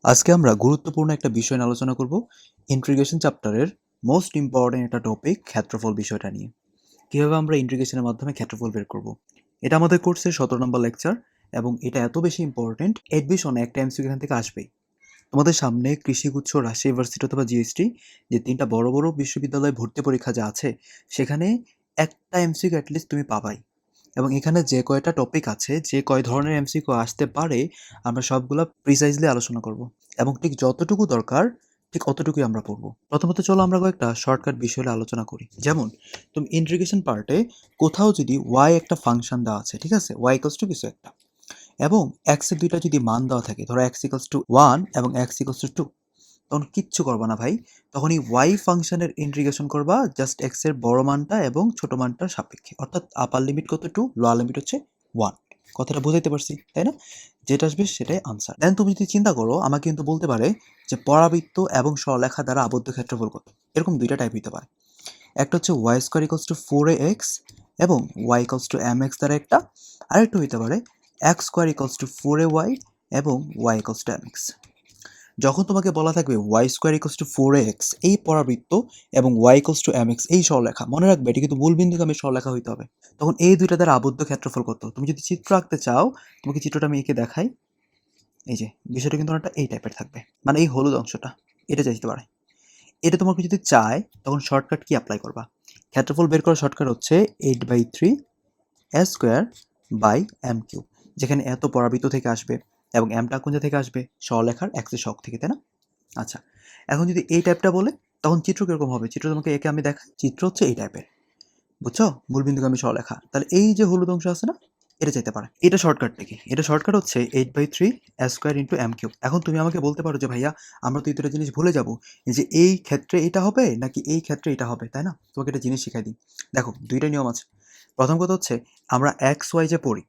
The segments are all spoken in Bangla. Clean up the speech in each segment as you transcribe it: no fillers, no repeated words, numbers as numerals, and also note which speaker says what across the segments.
Speaker 1: আজকে আমরা গুরুত্বপূর্ণ একটা বিষয় নিয়ে আলোচনা করব ইন্টিগ্রেশন চ্যাপ্টারের মোস্ট ইম্পর্টেন্ট একটা টপিক ক্ষেত্রফল বিষয়টা নিয়ে। কিভাবে আমরা ইন্টিগ্রেশনের মাধ্যমে ক্ষেত্রফল বের করব। এটা আমাদের কোর্সের 17 নম্বর লেকচার এবং এটা এত বেশি ইম্পর্টেন্ট এডমিশনে একটা এমসিকিউ এখান থেকে আসবেই। তোমাদের সামনে কৃষিগুচ্ছ, রাজশাহী ইউনিভার্সিটি অথবা জিএসটি যে তিনটা বড় বড় বিশ্ববিদ্যালয় ভর্তি পরীক্ষা যা আছে সেখানে একটা এমসিকিউ অ্যাটলিস্ট তুমি পাবাই। এবং এখানে যে কয়টা টপিক আছে, যে কয় ধরনের এমসিকিউ আসতে পারে, আমরা সবগুলা প্রিসাইজলি আলোচনা করব এবং ঠিক যতটুকু দরকার ঠিক অতটুকুই আমরা পড়ব। প্রথমত চলো আমরা কয়েকটা শর্টকাট বিষয়ে আলোচনা করি। যেমন তুমি ইন্টিগ্রেশন পার্টে কোথাও যদি ওয়াই একটা ফাংশন দেওয়া আছে, ঠিক আছে, ওয়াই ইকুয়ালস টু কিছু একটা, এবং এক্স এর দুইটা যদি মান দেওয়া থাকে, ধরো এক্স ইকুয়ালস টু 1 এবং এক্স ইকুয়ালস টু 2, তখন কিচ্ছু করবা না ভাই। তখন এই ওয়াই ফাংশনের ইন্টিগ্রেশন করবা জাস্ট এক্স এর বড় মানটা এবং ছোট মানটার সাপেক্ষে, অর্থাৎ আপার লিমিট কত 2, লোয়ার লিমিট হচ্ছে 1। কথাটা বুঝাইতে পারছি তাই না? যেটা আসবে সেটাই আনসার। দেন তুমি যদি চিন্তা করো, আমাকে কিন্তু বলতে পারে যে পরাবৃত্ত এবং সরলরেখা দ্বারা আবদ্ধ ক্ষেত্রফল কত। এরকম দুইটা টাইপ হতে পারে। একটা হচ্ছে Y square equals two 4ax এবং ওয়াই ইকুয়ালস টু mx দ্বারা একটা। আরেকটা হইতে পারে x square equals two 4ay এবং ওয়াই ইকুয়ালস টু mx। যখন তোমাকে বলা থাকবে Y square equals two 4ax এই পরাবৃত্ত এবং ওয়াই ইকুয়ালস টু mx এই সরলরেখা, মনে রাখবে এটি কিন্তু মূলবিন্দুগামী সরলরেখা হইতে হবে। তখন এই দুইটা দ্বারা আবদ্ধ ক্ষেত্রফল কত। তুমি যদি চিত্র আঁকতে চাও, তোমাকে চিত্রটা আমি এঁকে দেখাই। এই যে বিষয়টা কিন্তু অনেকটা এই টাইপের থাকবে, মানে এই হলুদ অংশটা এটা চাইতে পারে। এটা তোমাকে যদি চায় তখন শর্টকাট কি অ্যাপ্লাই করবা? ক্ষেত্রফল বের করার শর্টকাট হচ্ছে 8/3 S square by M cube, যেখানে এত পরাবৃত্ত থেকে আসবে এবং এমটা কোন থেকে আসবে, সরলরেখার এক্সের শক থেকে, তাই না? আচ্ছা, এখন যদি এই টাইপটা বলে তখন চিত্র কিরকম হবে? চিত্র তোমাকে একে আমি দেখাই। চিত্র হচ্ছে এই টাইপের, বুঝছো? মূলবিন্দুগামী সরলরেখা। তাহলে এই যে হলুদ অংশ আছে না, এটা চাইতে পারে। এটা শর্টকাট থেকে, এটা শর্টকাট হচ্ছে 8/3 S square into M cube. এখন তুমি আমাকে বলতে পারো যে ভাইয়া আমরা তো এই দুটো জিনিস ভুলে যাবো, যে এই ক্ষেত্রে এটা হবে নাকি এই ক্ষেত্রে এটা হবে, তাই না? তোমাকে একটা জিনিস শিখাই দিই। দেখো দুইটা নিয়ম আছে। প্রথম কথা হচ্ছে আমরা এক্স ওয়াই যে পড়ি,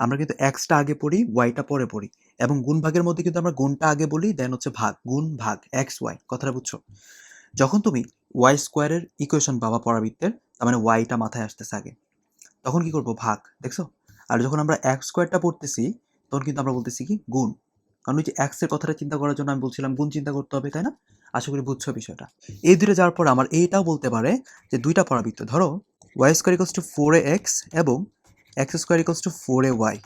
Speaker 1: আমরা কিন্তু এক্সটা আগে পড়ি, ওয়াইটা পরে পড়ি, এবং গুণ ভাগের মধ্যে কিন্তু আমরা গুণটা আগে বলি, দেন হচ্ছে ভাগ, গুণ ভাগ এক্স ওয়াই। কথাটা বুঝছো? যখন তুমি ওয়াই স্কোয়ারের ইকুয়েশন পাবা পরাবৃত্তের, তার মানে ওয়াইটা মাথায় আসতেছে আগে, তখন কি করবো, ভাগ, দেখছো? আর যখন আমরা এক্স স্কোয়ারটা পড়তেছি তখন কিন্তু আমরা বলতেছি কি, গুণ। কারণ ওই যে এক্স এর কথাটা চিন্তা করার জন্য আমি বলছিলাম গুণ চিন্তা করতে হবে, তাই না? আশা করি বুঝছো বিষয়টা। এই দুটো যাওয়ার পর আমার এইটাও বলতে পারে যে দুইটা পরাবৃত্ত, ধরো Y square equals to 4ax এবং x square equals to 4ay,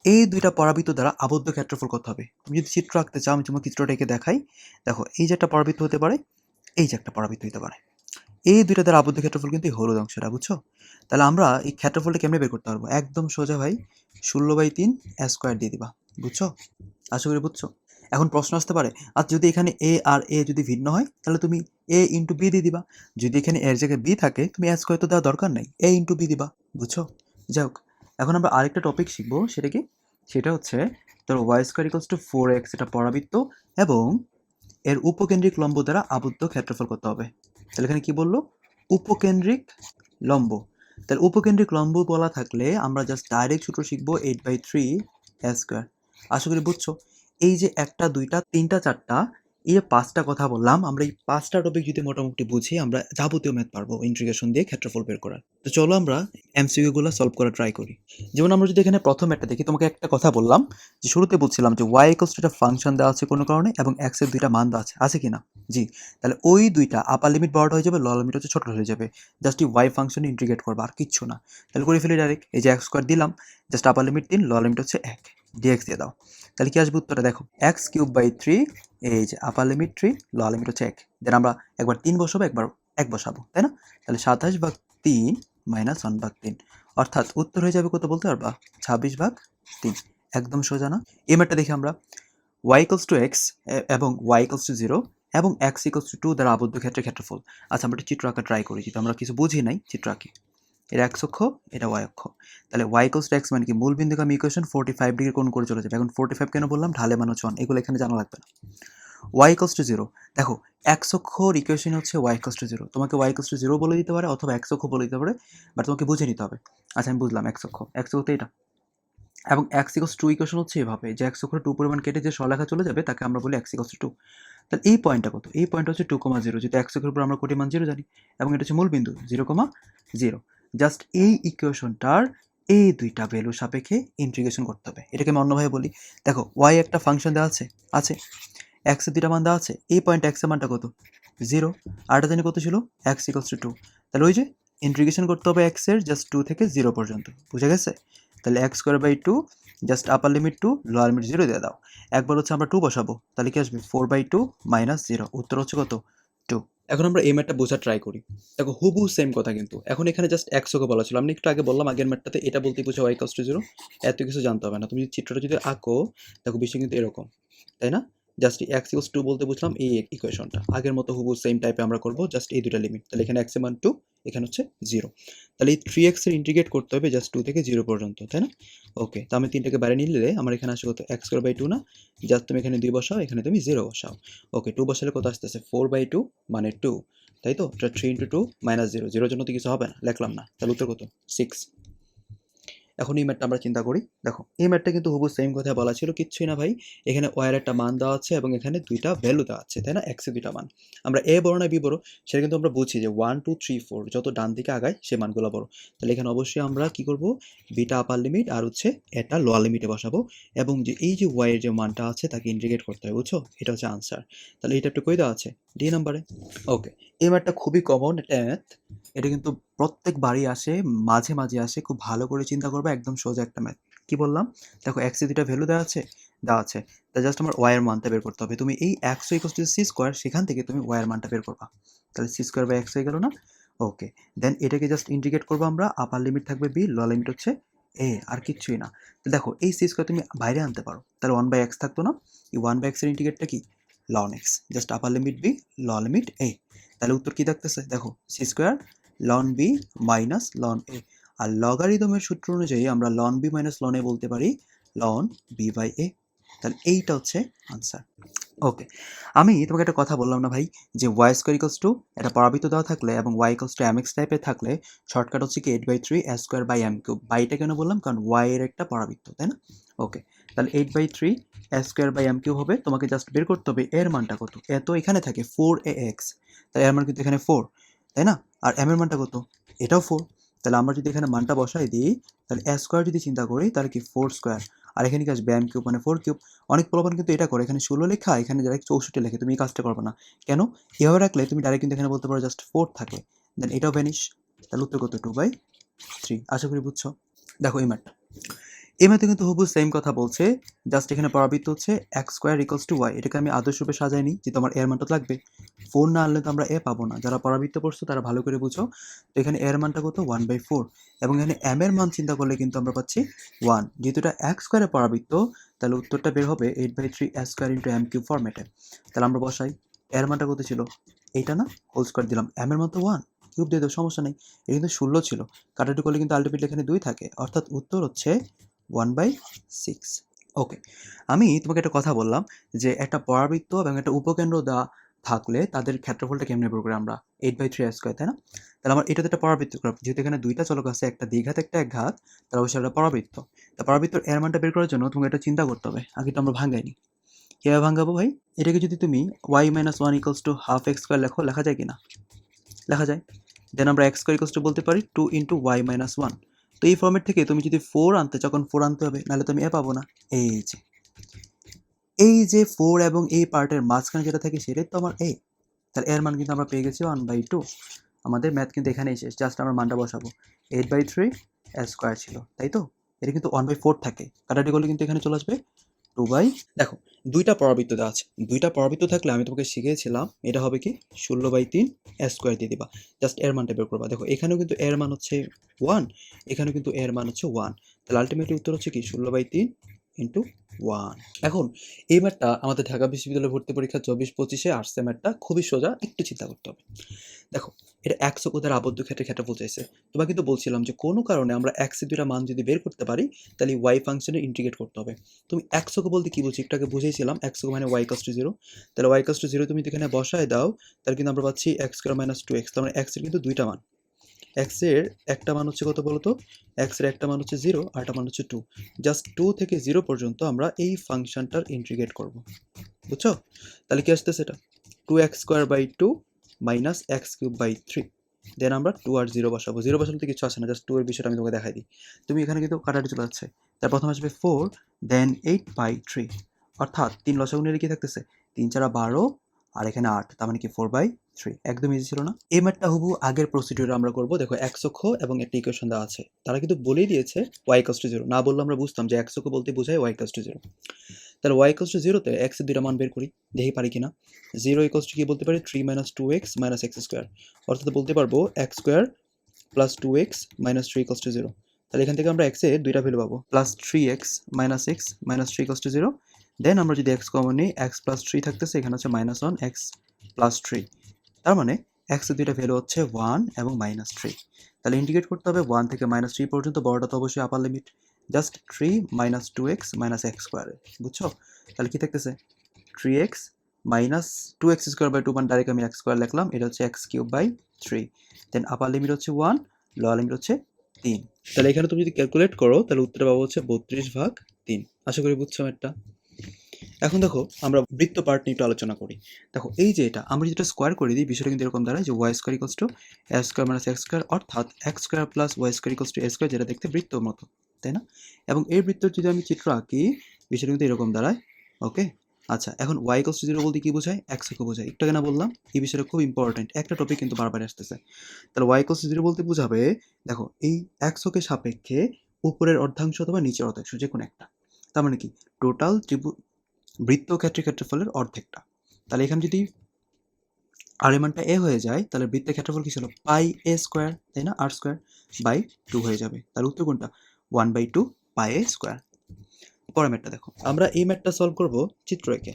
Speaker 1: এই দুইটা পরাবৃত্ত দ্বারা আবদ্ধ ক্ষেত্রফল কত হবে? তুমি যদি চিত্র আঁকতে চাও, আমি তোমার চিত্রটা এঁকে দেখাই। দেখো এই যে একটা পরাবৃত্ত হতে পারে, এই যে একটা পরাবৃত্ত হতে পারে, এই দুইটা দ্বারা আবদ্ধ ক্ষেত্রফল কিন্তু এই হলুদ অংশটা, বুঝছো? তাহলে আমরা এই ক্ষেত্রফলটা কেমনে বের করতে পারবো? একদম সোজা ভাই, 16/3 স্কোয়ার দিয়ে দিবা, বুঝছো? আশা করি বুঝছো। এখন প্রশ্ন আসতে পারে, আর যদি এখানে এ আর এ যদি ভিন্ন হয় তাহলে তুমি এ ইন্টু বি দিয়ে দিবা। যদি এখানে এর জায়গায় বি থাকে তুমি এ স্কোয়ার তো দেওয়ার দরকার নাই, এ ইন্টু বি দিবা, বুঝছো? যাই হোক, এখন আমরা আরেকটা টপিক শিখবো। সেটা কি? সেটা হচ্ছে তোর Y square equals to 4x, এটা পরাবৃত্ত এবং এর উপকেন্দ্রিক লম্ব দ্বারা আবদ্ধ ক্ষেত্রফল করতে হবে। তাহলে এখানে কি বললো? উপকেন্দ্রিক লম্ব। তাহলে উপকেন্দ্রিক লম্ব বলা থাকলে আমরা জাস্ট ডাইরেক্ট সূত্র শিখবো 8/3 স্কোয়ার। আশা করি বুঝছো। এই যে একটা দুইটা তিনটা চারটা, এই যে পাঁচটা কথা বললাম, আমরা এই পাঁচটা টপিক যদি মোটামুটি বুঝি আমরা যাবতীয় ম্যাথ পারবো ইন্টিগ্রেশন দিয়ে ক্ষেত্রফল বের করার। তো চলো আমরা এমসিকিউ গুলো সলভ করা ট্রাই করি। যেমন আমরা যদি এখানে প্রথম একটা দেখি, তোমাকে একটা কথা বললাম যে শুরুতে বলছিলাম যে ওয়াই ইকুয়ালস টু একটা ফাংশন দেওয়া আছে কোনো কারণে এবং এক্স এর দুইটা মান দেওয়া আছে, আছে কিনা? জি। তাহলে ওই দুইটা আপার লিমিট বড়টা হয়ে যাবে, লোয়ার লিমিট হচ্ছে ছোট হয়ে যাবে। জাস্ট এই ওয়াই ফাংশনে ইন্টিগ্রেট করবা, আর কিচ্ছু না। তাহলে করে ফেলি ডাইরেক্ট, এই যে এক্স স্কোয়ার দিলাম, just upper limit 3, lower limit হচ্ছে 1, ডিএক্স দিয়ে দাও। তাহলে কি আসবে উত্তরটা? দেখো এক্স কিউব বাই 3, এই যে আপার লিমিট 3, লোয়ার লিমিট হচ্ছে 1। দেন আমরা একবার 3 বসাবো, একবার 1 বসাবো, তাই না? তাহলে 27/3 মাইনাস 1/3, অর্থাৎ উত্তর হয়ে যাবে কত বলতে পারবা? 26/3। একদম সোজা না? এই ম্যাটটা দেখি আমরা, y ইকুয়ালস টু এক্স এবং y ইকুয়ালস টু 0 এবং x ইকুয়ালস টু 2 দ্বারা আবদ্ধ ক্ষেত্রের ক্ষেত্রফল। আচ্ছা, আমরা একটা চিত্র আঁকা ট্রাই করি, যেহেতু আমরা কিছু বুঝি নাই, চিত্র আঁকি। এটা x অক্ষ, এটা y অক্ষ। তাহলে y ইকুয়ালস টু x মানে কি? মূল বিন্দুগামী ইকুয়েশন 45 ডিগ্রি কোণ করে চলে যাবে। এখন 45 কেন বললাম? ঢালে মান হচ্ছে 1, এগুলো এখানে জানা লাগবে না। y ইকুয়ালস টু 0, দেখো x অক্ষর ইকুয়েশন হচ্ছে y ইকুয়ালস টু 0, তোমাকে y ইকুয়ালস টু 0 বলে দিতে পারে অথবা x অক্ষ বলে দিতে পারে, বাট তোমাকে বুঝে নিতে হবে। আচ্ছা আমি বুঝলাম, x অক্ষ, x অক্ষ তো এটা, এবং x ইকুয়ালস টু ইকুয়েশন হচ্ছে এভাবে যে x অক্ষরে 2 পরিমাণ কেটে যে সরলরেখা চলে যাবে তাকে আমরা বলি x ইকুয়ালস টু 2। তাহলে এই পয়েন্টটা কত? এই পয়েন্ট হচ্ছে 2,0, যেহেতু x অক্ষের উপর আমরা কোটি মান 0 জানি, এবং এটা হচ্ছে মূল বিন্দু 0,0। জাস্ট এই ইকুয়েশনটার এই দুইটা ভ্যালু সাপেক্ষে ইন্টিগ্রেশন করতে হবে। এটাকে আমি অন্যভাবে বলি, দেখো y একটা ফাংশন দেওয়া আছে, আছে, এক্সের দুইটা মান দেওয়া আছে, এই পয়েন্ট এক্সের মানটা কত 0, আরটা জানি কত ছিল এক্স ইকলস টু 2। তাহলে ওই যে ইন্টিগ্রেশন করতে হবে এক্সের জাস্ট 2 থেকে 0 পর্যন্ত, বুঝে গেছে? তাহলে X square by 2 just upper limit 2 lower limit 0 দিয়ে দাও। একবার হচ্ছে আমরা 2 বসাবো, তাহলে কি আসবে 4/2 মাইনাস 0, উত্তর হচ্ছে কত 2। এখন আমরা এই ম্যাথটা বোঝার ট্রাই করি। দেখো হুবহু সেম কথা কিন্তু, এখন এখানে জাস্ট এক্সকে বলা ছিল। আমি একটু আগে বললাম আগের ম্যাথটাতে এটা বলতে বোঝা y ইকুয়ালস টু 0, এত কিছু জানতে হবে না। তুমি চিত্রটা যদি আঁকো দেখো বিষয় কিন্তু এরকম, তাই না? জাস্ট x ইকুয়ালস টু বলতে বুঝলাম এই ইকুয়েশনটা, আগের মতো হুবহু সেম টাইপে আমরা করব, জাস্ট এই দুটো লিমিট। তাহলে এখানে x এর মান 2, এখানে হচ্ছে 0। তাহলে এই 3x এর ইন্টিগ্রেট করতে হবে জাস্ট 2 থেকে 0 পর্যন্ত, তাই না? ওকে, তো আমি 3টাকে বাইরে নিলে আমার এখানে আসে কত x স্কয়ার বাই 2 না, জাস্ট তুমি এখানে 2 বসাও, এখানে তুমি 0 বসাও। ওকে, 2 বসালে কত আসতেছে 4/2 মানে 2, তাই তো? এটা 3 ইন্টু 2 মাইনাস 0, 0 জন্য তো কিছু হবে না, লিখলাম না। তাহলে উত্তর কত 6। এখন এই ম্যাথটা আমরা চিন্তা করি। দেখো এই ম্যাথটা কিন্তু হুবহু সেম কথা বলা ছিল, কিচ্ছুই না ভাই। এখানে ওয়ার একটা মান দেওয়া আছে এবং এখানে দুইটা ভ্যালু দেওয়া আছে, তাই না? এক্স এর দুইটা মান। আমরা এ বড় না বি বড় সেটা কিন্তু আমরা বুঝি যে 1 2 3 4 যত ডান দিকে আগায় সে মানগুলো বড়। তাহলে এখানে অবশ্যই আমরা কি করব, বিটা আপার লিমিট আর হচ্ছে এটা লোয়ার লিমিটে বসাবো, এবং যে এই যে ওয়াই এর যে মানটা আছে তাকে ইন্টিগ্রেট করতে হবে, বুঝছো? এটা হচ্ছে আনসার। তাহলে এটা একটু কই দেওয়া আছে ডি নাম্বারে। ওকে, এই ম্যাথটা খুবই কমন একটা ম্যাথ, এটা কিন্তু প্রত্যেকবারই আসে, মাঝে মাঝে আসে। খুব ভালো করে চিন্তা করবে, একদম সোজা একটা ম্যাথ। কি বললাম? দেখো এক্স এর দুইটা ভ্যালু দেওয়া আছে, তা জাস্ট আমার ওয়াই এর মানটা বের করতে হবে। তুমি এই X equals to C square, সেখান থেকে তুমি ওয়াই এর মানটা বের করবা। তাহলে সি স্কোয়ার বাই এক্স হয়ে গেল না? ওকে, দেন এটাকে জাস্ট ইন্টিগ্রেট করবো আমরা, আপার লিমিট থাকবে বি, লোয়ার লিমিট হচ্ছে এ, আর কিচ্ছুই না। তো দেখো এই সি স্কোয়ার তুমি বাইরে আনতে পারো, তাহলে 1/x থাকতো না? এই 1/x এর ইন্টিগ্রেটটা কি ln x, just upper limit B lower limit A. তাহলে উত্তর কি থাকতেছে দেখো, C square ln B minus ln A. আর লগারিদমের সূত্র অনুযায়ী আমরা ln B minus ln A বলতে পারি লন বি বাই এ। তাহলে এইটা হচ্ছে আনসার। ওকে, আমি তোমাকে একটা কথা বললাম না ভাই, যে ওয়াই স্কোয়ার ইকলস টু একটা পরাবৃত্ত দেওয়া থাকলে এবং Y equals to M X টাইপের থাকলে শর্টকাট হচ্ছে কি 8/3 A square by M cube. বাইটা কেন বললাম? কারণ ওয়াই এর একটা পরাবৃত্ত, তাই না? ওকে, তাহলে 8/3 স্কোয়ার বাই এম কিউব হবে। তোমাকে জাস্ট বের করতে হবে এর মানটা কত। এ তো এখানে থাকে 4ax, তাহলে এর মান কিন্তু এখানে 4, তাই না? আর এম এর মানটা কত? এটাও 4। তাহলে আমরা যদি এখানে মানটা বসাই দিই, তাহলে এ স্কোয়ার যদি চিন্তা করি তাহলে কি 4 স্কোয়ার, আর এখানে কি আসবে এম কিউব মানে 4 কিউব। অনেক পোলাপান কিন্তু এটা করে, এখানে 16 লেখা, এখানে ডাইরেক্ট 64 লেখে। তুমি এই কাজটা করবে না। কেন? এভাবে রাখলে তুমি ডাইরেক্ট কিন্তু এখানে বলতে পারো জাস্ট 4 থাকে, দেন এটাও ভ্যানিশ। তাহলে উত্তর কত 2/3। আশা করি বুঝছো। দেখো এই ম্যাথটা, এই ম্যাথে কিন্তু হুবহু সেম কথা বলছে, জাস্ট এখানে পরাবৃত্ত হচ্ছে X square equals to Y. এটাকে আমি আদর্শ রূপে সাজাই নিই যে তোমার এর মানটা লাগবে। 4 না আনলে তো আমরা এ পাবো না। যারা পরাবৃত্ত পড়ছো তারা ভালো করে বুঝো। তো এখানে এর মানটা কত 1/4, এবং এখানে এম এর মান চিন্তা করলে কিন্তু আমরা পাচ্ছি 1। যেহেতু এটা এক্স স্কোয়ারে পরাবৃত্ত, তাহলে উত্তরটা বের হবে 8/3 A square into M cube ফরম্যাটে। তাহলে আমরা বসাই, এর মানটা কত ছিল এইটা না, হোল স্কোয়ার দিলাম, এম এর মান তো 1, কিউব দিয়ে দাও, সমস্যা নেই। এটা কিন্তু 16 ছিল, কাটাটি করলে কিন্তু আলটিমেটলি এখানে 2 থাকে, অর্থাৎ উত্তর হচ্ছে 1/6। ওকে, আমি তোমাকে একটা কথা বললাম যে একটা পরাবৃত্ত এবং একটা উপকেন্দ্র দেওয়া থাকলে তাদের ক্ষেত্রফলটা কেমনে বের করি আমরা, 8/3 স্কোয়ার, তাই না? তাহলে আমার এটাতে একটা পরাবৃত্ত করব, যেহেতু এখানে দুইটা চলক আছে, একটা দ্বিঘাত একটা একঘাত, তাহলে অবশ্যই একটা পরাবৃত্ত। তা পরাবৃত্তর এর মানটা বের করার জন্য তোমাকে একটা চিন্তা করতে হবে। আগে তো আমরা ভাঙাইনি, কিভাবে ভাঙাবো ভাই? এটাকে যদি তুমি y minus 1 equals to half x square লেখো, লেখা যায় কিনা? লেখা যায়। দেন আমরা এক্স স্কোয়ার ইকুয়ালস টু বলতে পারি 2 ইন্টু ওয়াই মাইনাস 1। তো এই ফর্মেট থেকে তুমি যদি 4 আনতে চাও, কারণ 4 আনতে হবে, নাহলে তুমি এ পাবো না। এই যে 4 এবং এই পার্টের মাঝখানে যেটা থাকে সেটাই তো আমার এ। তাহলে এর মান কিন্তু আমরা পেয়ে গেছি 1/2। আমাদের ম্যাথ কিন্তু এখানেই শেষ, জাস্ট আমরা মানটা বসাবো। 8/3 স্কোয়ার ছিল, তাই তো? এটা কিন্তু 1/4 থাকে, কাটাটি করলে কিন্তু এখানে চলে আসবে 2/। দেখো দুইটা পরাবৃত্ত দেওয়া আছে, দুইটা পরাবৃত্ত থাকলে আমি তোমাকে শিখিয়েছিলাম এটা হবে কি 16/3 স্কোয়ার দিয়ে দিবা, জাস্ট এর মানটা বের করবা। দেখো এখানেও কিন্তু এর মান হচ্ছে 1, এখানেও কিন্তু এর মান হচ্ছে 1, তাহলে আলটিমেটলি উত্তর হচ্ছে কি 16/3 ইন্টু 1। এখন এই ম্যাথটা আমাদের ঢাকা বিশ্ববিদ্যালয় ভর্তি পরীক্ষা 24-25-এ আসছে। ম্যাথটা খুবই সোজা, একটু চিন্তা করতে হবে। দেখো এটা একশো দ্বারা আবদ্ধ ক্ষেত্রফল চাইছে। তোমাকে কিন্তু বলছিলাম যে কোনো কারণে আমরা এক্স এর দুইটা মান যদি বের করতে পারি তাহলে ওয়াই ফাংশনে ইন্টিগ্রেট করতে হবে। তুমি একশোকে বলতে কি বলছি একটু আগে বুঝেছিলাম, একশো মানে ওয়াই ইকুয়ালস টু 0। তাহলে ওয়াই ইকুয়ালস টু 0 তুমি এখানে বসায় দাও, তাহলে কিন্তু আমরা পাচ্ছি এক্স স্কয়ার মাইনাস 2x। তার মানে এক্স এর কিন্তু দুইটা মান, এক্স এর একটা মান হচ্ছে কত বলতো, এক্স এর একটা মান হচ্ছে 0 আর একটা মান হচ্ছে 2। জাস্ট 2 থেকে 0 পর্যন্ত আমরা এই ফাংশনটার ইন্টিগ্রেট করব, বুঝছো? তাহলে কি আসতেছে এটা 2x square by 2 minus X cube by 3। Then আমরা 2 আর 0 বসাবো। 0 বসালে তো কিছু আসে না, জাস্ট 2 এর বিষয়টা আমি তোমাকে দেখাই দিই। তুমি এখানে কিন্তু কাটাটি চলে যাচ্ছে, তার প্রথমে আসবে 4, দেন 8/3, অর্থাৎ 3 লসাগু নিলে কি থাকতেছে 3 4 12 আর এখানে 8, তার মানে কি 4/3। একদম ইজি ছিল না? এই ম্যাথটা হুবহু আগের প্রসিডিউরে আমরা করব। দেখো x অক্ষ এবং একটা ইকুয়েশন দেওয়া আছে। তারা কিন্তু বলেই দিয়েছে y = 0। না বললে আমরা বুঝতাম যে x অক্ষ বলতে বোঝায় y = 0। তাহলে y = 0 তে x এর দুইটা মান বের করি, দেখি পারি কিনা। 0 = কি বলতে পারি? 3 - 2x - x², অর্থাৎ বলতে পারবো x² + 2x - 3 = 0। তাহলে এখান থেকে আমরা x এর দুইটা ভ্যালু পাবো, +3x - x - 3 = 0। দেন আমরা যদি x কমন নিই, x + 3 থাকতেছে, এখানে হচ্ছে -1 x + 3। তার মানে x এর দুইটা ভ্যালু হচ্ছে 1 এবং -3। তাহলে ইন্টিগ্রেট করতে হবে 1 থেকে -3 পর্যন্ত, বড়টা তো অবশ্যই আপার লিমিট, জাস্ট 3 - 2x - x², বুঝছো? তাহলে কি থাকতেছে? 3x - 2x²/2 মানে ডাইরেক্ট আমি x² লিখলাম, এটা হচ্ছে x³/3। দেন আপার লিমিট হচ্ছে 1, লোয়ার লিমিট হচ্ছে 3। তাহলে এখানে তুমি যদি ক্যালকুলেট করো তাহলে উত্তর পাবো হচ্ছে 32/3। আশা করি বুঝছো এটা। এখন দেখো আমরা বৃত্ত পার্ট নিয়ে একটু আলোচনা করি। দেখো এই যে এটা আমরা যেটা স্কোয়ার করে দিই, বিষয়টা কিন্তু এরকম দাঁড়ায় যে y² = a² - x², অর্থাৎ x² + y² = a², যেটা দেখতে বৃত্তর মতো, তাই না? এবং এই বৃত্তর যদি আমি চিত্র আঁকি, বিষয়টা কিন্তু এরকম দাঁড়ায়। ওকে, আচ্ছা, এখন y = 0 বলতে কি বোঝায়? x অক্ষ বোঝায়। একটু আগে না বললাম? এই বিষয়টা খুব ইম্পর্টেন্ট, একটা টপিক কিন্তু বারবার আসতেছে। তাহলে y = 0 বলতে বোঝাবে, দেখো এই x অক্ষের সাপেক্ষে উপরের অর্ধাংশ অথবা নিচের অর্ধাংশ যে কোনো একটা। তার মানে কি টোটাল বৃত্তক্ষেত্রের ক্ষেত্রফলের অর্ধেকটা। তাহলে এখানে যদি আর এর মানটা a হয়ে যায়, তাহলে বৃত্তের ক্ষেত্রফল কি ছিল? πa², তাই না? r²/2 হয়ে যাবে। তার উত্তর কোনটা? 1/2 πa²। পরের ম্যাথটা দেখো, আমরা এই ম্যাথটা সলভ করব চিত্র এঁকে।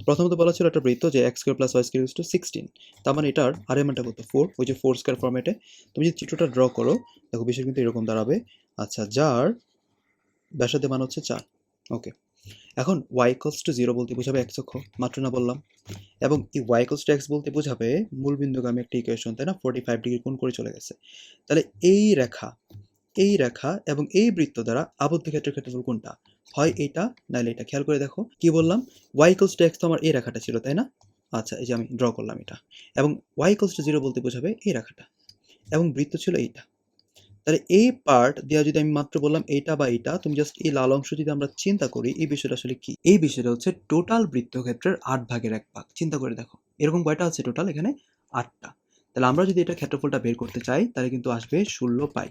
Speaker 1: প্রথমত বলা ছিল একটা বৃত্ত যে x² + y² = 16। তার মানে এটার আর এর মানটা কত? 4, ওই যে 4² ফরম্যাটে। তুমি যদি চিত্রটা ড্র করো, দেখো বিষয় কিন্তু এরকম দাঁড়াবে। আচ্ছা, যার ব্যাসার্ধের মান হচ্ছে 4। ওকে, এখন y = 0 বলতে বোঝাবে x অক্ষ, মাত্র না বললাম? এবং এই y = x বলতে বোঝাবে মূলবিন্দুগামী একটা ইকুয়েশন, তাই না? 45 ডিগ্রি কোণ করে চলে গেছে। তাহলে এই রেখা এবং এই বৃত্ত দ্বারা আবদ্ধ ক্ষেত্রের ক্ষেত্রফল কোনটা? হয় এইটা নাইলে এটা। খেয়াল করে দেখো কি বললাম, y = x তো আমার এই রেখাটা ছিল, তাই না? আচ্ছা, এই যে আমি ড্র করলাম এটা, এবং y = 0 বলতে বোঝাবে এই রেখাটা, এবং বৃত্ত ছিল এইটা। তাহলে এই পার্ট দেওয়া যদি আমি মাত্র বললাম এইটা বা এইটা, তুমি জাস্ট এই লাল অংশ যদি আমরা চিন্তা করি, এই বিষয়টা আসলে কি? এই বিষয়টা হচ্ছে টোটাল বৃত্তক্ষেত্রের 8 ভাগের 1 ভাগ। চিন্তা করে দেখো এরকম কয়টা আছে টোটাল? এখানে 8টা। তাহলে আমরা যদি এটা ক্ষেত্রফলটা বের করতে চাই তাহলে কিন্তু আসবে 16 পাই,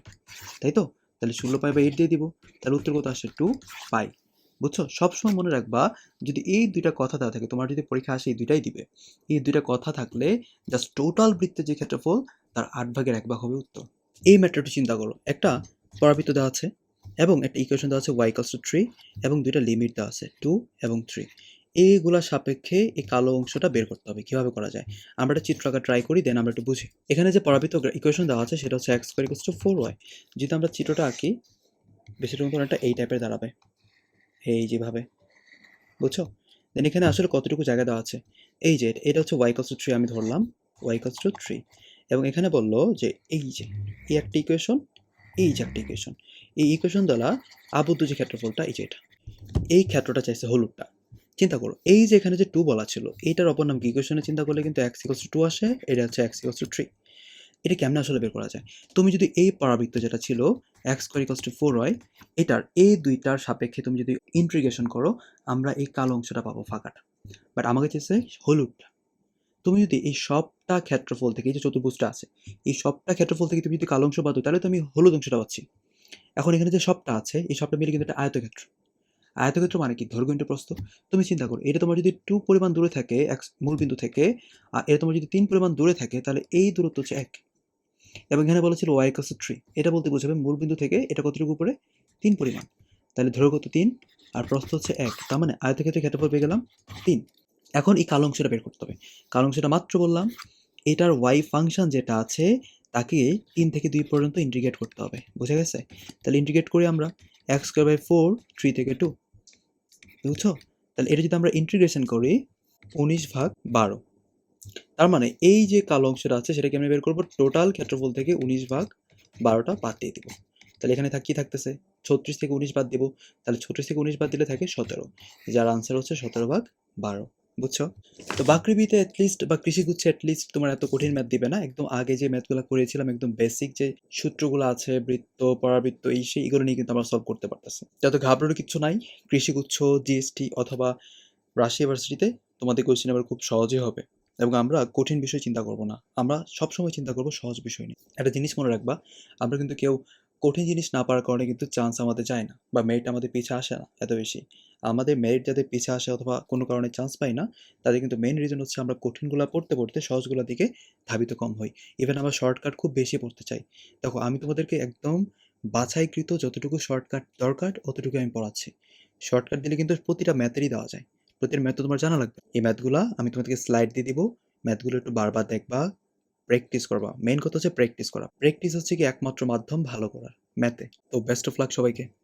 Speaker 1: তাই তো? তাহলে 16 পাই বা 8 দিয়ে দিব, তাহলে উত্তর কত আসে? 2 পাই। বুঝছো? সবসময় মনে রাখবা, যদি এই দুইটা কথা দেওয়া থাকে, তোমার যদি পরীক্ষা আসে এই দুইটাই দিবে, এই দুইটা কথা থাকলে জাস্ট টোটাল বৃত্তের যে ক্ষেত্রফল তার 8 ভাগের 1 ভাগ হবে উত্তর। এই ম্যাটারটা চিন্তা করো, একটা পরাবৃত্ত দেওয়া আছে এবং একটা ইকুয়েশন দেওয়া আছে y = 3 এবং দুইটা লিমিট দেওয়া আছে 2 এবং 3। এইগুলার সাপেক্ষে এই কালো অংশটা বের করতে হবে। কিভাবে করা যায়? আমরা একটা চিত্র আঁকা ট্রাই করি, দেন আমরা একটু বুঝি। এখানে যে পরাবৃত্ত ইকুয়েশন দেওয়া আছে সেটা হচ্ছে x² = 4y। যদি আমরা চিত্রটা আঁকি, বিষয়টা মতো একটা এই টাইপের দাঁড়াবে, এই যেভাবে, বুঝছো? দেন এখানে আসলে কতটুকু জায়গা দেওয়া আছে, এই যে এটা হচ্ছে y = 3, আমি ধরলাম y = 3, এবং এখানে বললো যে এই যে এই একটা ইকুয়েশন, এই যে একটা ইকুয়েশন, এই ইকুয়েশন দ্বারা আবদ্ধ যে ক্ষেত্রফলটা, এই যে এটা, এই ক্ষেত্রটা চাইছে হলুদটা। চিন্তা করো, এই যে এখানে যে 2 বলা ছিল, এইটার অপর নাম কি? ইকুয়েশনে চিন্তা করলে কিন্তু x = 2 আসে, এটা হচ্ছে x = 3। এটা কেমনে আসলে বের করা যায়? তুমি যদি এই পরাবৃত্ত যেটা ছিল x² = 4y, এটার এই দুইটার সাপেক্ষে তুমি যদি ইন্টিগ্রেশন করো, আমরা এই কালো অংশটা পাবো, ফাঁকাটা। বাট আমাকে চেয়েছে হলুদটা। তুমি যদি এই সবটা ক্ষেত্রফল থেকে, এই যে চতুর্ভুজটা আছে, এই সবটা ক্ষেত্রফল থেকে তুমি যদি কালো অংশ বাদো, তাহলে তো আমি হলুদ অংশটা পাচ্ছি। এখন এখানে যে সবটা আছে, এই সবটা মিলে কিন্তু একটা আয়তক্ষেত্র। আয়তক্ষেত্র মানে কি? দৈর্ঘ্য ইন্টু প্রস্থ। তুমি চিন্তা করো, এটা তোমার যদি 2 পরিমাণ দূরে থাকে x মূলবিন্দু থেকে, আর এটা তোমার যদি 3 পরিমাণ দূরে থাকে, তাহলে এই দূরত্ব হচ্ছে 1। এবং এখানে বলেছিল y = 3, এটা বলতে বোঝাবে মূলবিন্দু থেকে এটা কতটুকু উপরে? 3 পরিমাণ। তাহলে দৈর্ঘ্য কত? 3, আর প্রস্থ হচ্ছে 1। তার মানে আয়তক্ষেত্রের ক্ষেত্রফল পেয়ে গেলাম 3। এখন এই কালো অংশটা বের করতে হবে। কালো অংশটা মাত্র বললাম এটার y ফাংশন যেটা আছে তাকে 3 থেকে 2 পর্যন্ত ইন্টিগ্রেট করতে হবে। বুঝা গেছে? তাহলে ইন্টিগ্রেট করি আমরা, x²/4 3 থেকে 2, বুঝছো? তাহলে এটা যদি আমরা ইন্টিগ্রেশন করি 19/12, তার মানে এই যে কালো অংশটা আছে সেটাকে আমরা বের করবো টোটাল ক্ষেত্রফল থেকে 19/12টা বাদ দিয়ে দিব। তাহলে এখানে কি থাকতেছে? 36 থেকে 19 বাদ দিব, তাহলে 36 থেকে 19 বাদ দিলে থাকে 17, যার আনসার হচ্ছে 17/12। বুঝছো? তো বাকৃবিতে অ্যাটলিস্ট বা কৃষিগুচ্ছে অ্যাটলিস্ট তোমার এত কঠিন ম্যাথ দিবে না। একদম আগে যে ম্যাথগুলো করেছিলাম, একদম বেসিক যে সূত্রগুলো আছে, বৃত্ত, পরাবৃত্ত, এই সেই, এগুলো নিয়ে কিন্তু আমরা সলভ করতে পারতেছি। যত ঘাবড়ানোর কিচ্ছু নাই। কৃষিগুচ্ছ, জিএসটি অথবা রাজশাহী ইউনিভার্সিটিতে তোমাদের কোয়েশ্চেন আবার খুব সহজই হবে এবং আমরা কঠিন বিষয় চিন্তা করব না। আমরা সবসময় চিন্তা করব সহজ বিষয় নিয়ে। একটা জিনিস মনে রাখবা, আমরা কিন্তু কেউ কঠিন জিনিস না পারার কারণে কিন্তু চান্স আমাদের যায় না বা মেরিট আমাদের পিছে আসে না এত বেশি। আমাদের মেরিট যাদের পিছে আসে অথবা কোনো কারণে চান্স পাই না, তাদের কিন্তু মেইন রিজন হচ্ছে আমরা কঠিনগুলা পড়তে সহজগুলোর দিকে ধাবিত কম হই। ইভেন আমরা শর্টকাট খুব বেশি পড়তে চাই। দেখো আমি তোমাদেরকে একদম বাছাইকৃত যতটুকু শর্টকাট দরকার অতটুকু আমি পড়াচ্ছি। শর্টকাট দিলে কিন্তু প্রতিটা ম্যাথেরই দেওয়া যায়। প্রতিটা ম্যাথ তো তোমার জানা লাগবে। এই ম্যাথগুলা আমি তোমাদেরকে স্লাইড দিয়ে দিব। ম্যাথগুলো একটু বারবার দেখবা, প্র্যাকটিস করবা। মেইন কথা হচ্ছে প্র্যাকটিস করা। প্র্যাকটিস হচ্ছে কি একমাত্র মাধ্যম ভালো করার ম্যাথে। তো বেস্ট অফ লাক সবাইকে।